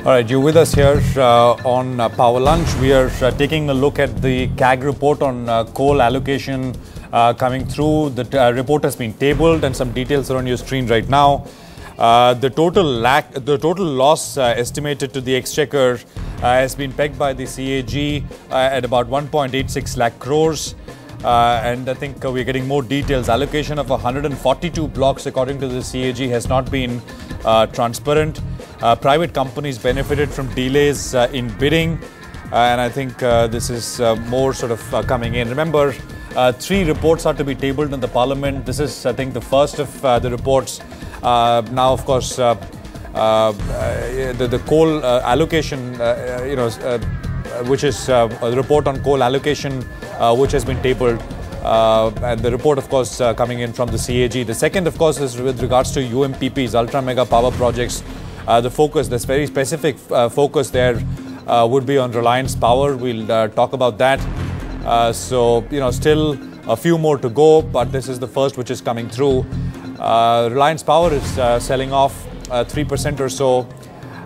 All right, you're with us here on Power Lunch. We are taking a look at the CAG report on coal allocation coming through. The report has been tabled and some details are on your screen right now. The total loss estimated to the Exchequer has been pegged by the CAG at about 1.86 lakh crores. And I think we're getting more details. Allocation of 142 blocks according to the CAG has not been transparent. Private companies benefited from delays in bidding, and I think this is more sort of coming in. Remember, 3 reports are to be tabled in the Parliament. This is, I think, the first of the reports. Now, of course, the coal allocation, which is a report on coal allocation, which has been tabled, and the report, of course, coming in from the CAG. The second, of course, is with regards to UMPPs, ultra mega power projects. The focus, this very specific focus there would be on Reliance Power. We'll talk about that. So, still a few more to go, but this is the first which is coming through. Reliance Power is selling off 3% or so,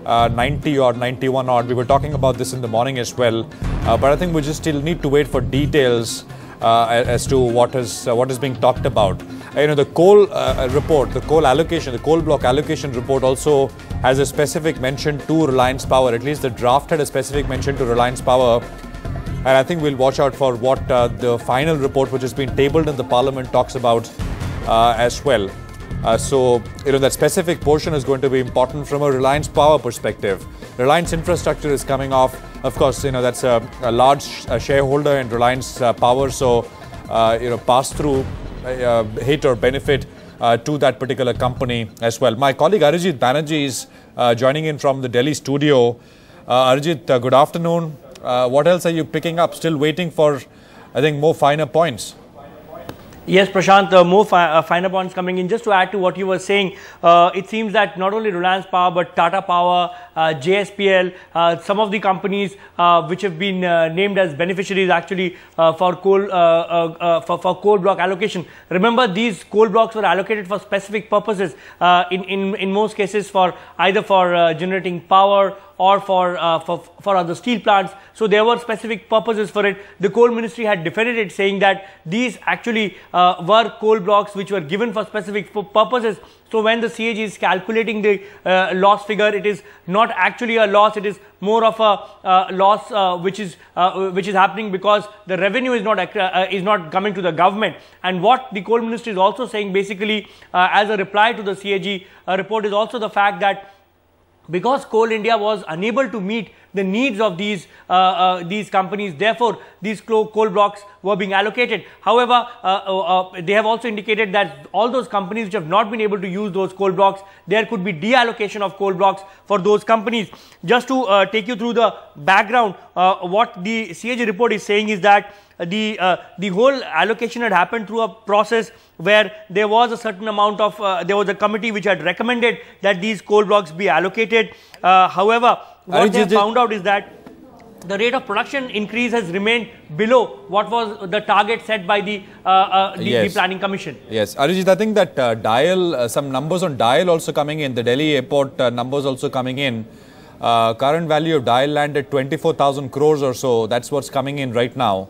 90 or 91 odd. We were talking about this in the morning as well, but I think we just still need to wait for details as to what is being talked about. The coal report, the coal allocation, the coal block allocation report also has a specific mention to Reliance Power. At least the draft had a specific mention to Reliance Power. And I think we'll watch out for what the final report, which has been tabled in the Parliament, talks about as well. So, that specific portion is going to be important from a Reliance Power perspective. Reliance Infrastructure is coming off. Of course, that's a large shareholder in Reliance Power. So, pass through hit or benefit to that particular company as well. My colleague Arijit Banerjee is joining in from the Delhi studio. Arijit, good afternoon. What else are you picking up? Still waiting for, I think, more finer points. Yes, Prashant, more finer points coming in. Just to add to what you were saying, it seems that not only Reliance Power but Tata Power, JSPL, some of the companies which have been named as beneficiaries actually for coal block allocation. Remember, these coal blocks were allocated for specific purposes. In most cases, for either for generating power or for other steel plants. So there were specific purposes for it. The coal ministry had defended it, saying that these actually were coal blocks which were given for specific purposes. So when the CAG is calculating the loss figure, it is not actually a loss. It is more of a loss which is happening because the revenue is not coming to the government. And what the coal ministry is also saying, basically, as a reply to the CAG report, is also the fact that because Coal India was unable to meet the needs of these companies, therefore these coal blocks were being allocated. However, they have also indicated that all those companies which have not been able to use those coal blocks, there could be deallocation of coal blocks for those companies. Just to take you through the background, what the CAG report is saying is that the whole allocation had happened through a process where there was a certain amount of, there was a committee which had recommended that these coal blocks be allocated. However, what they found out is that the rate of production increase has remained below what was the target set by the Planning Commission. Yes, Arijit, I think that some numbers on DIAL also coming in, the Delhi airport numbers also coming in. Current value of DIAL land at 24,000 crores or so. That's what's coming in right now.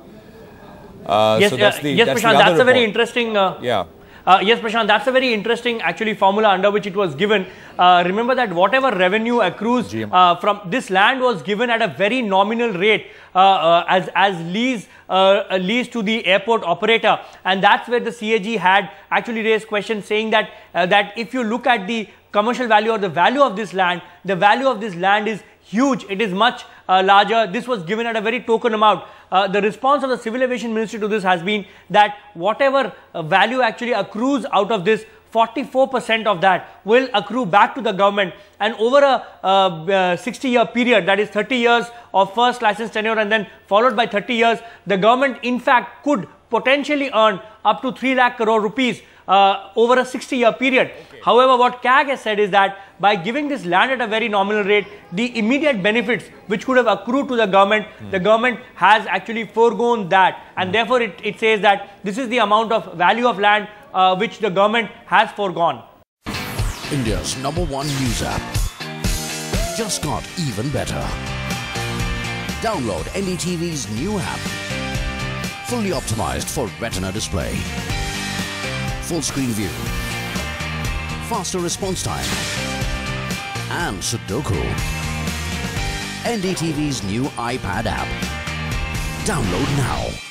Yes, so that's Prashant, that's a very interesting. Yes, Prashant, that's a very interesting actually formula under which it was given. Remember that whatever revenue accrues from this land was given at a very nominal rate as lease to the airport operator, and that's where the CAG had actually raised questions, saying that if you look at the commercial value or the value of this land, the value of this land is huge. It is much larger. This was given at a very token amount. The response of the Civil Aviation Ministry to this has been that whatever value actually accrues out of this, 44% of that will accrue back to the government, and over a 60-year period, that is 30 years of first license tenure and then followed by 30 years, the government in fact could potentially earn up to 3 lakh crore rupees over a 60-year period. Okay. However, what CAG has said is that by giving this land at a very nominal rate, the immediate benefits which could have accrued to the government has actually foregone that, and therefore it says that this is the amount of value of land which the government has foregone. India's #1 news app. just got even better. Download NDTV's new app. Fully optimized for retina display. Full screen view. Faster response time. And Sudoku. NDTV's new iPad app. Download now.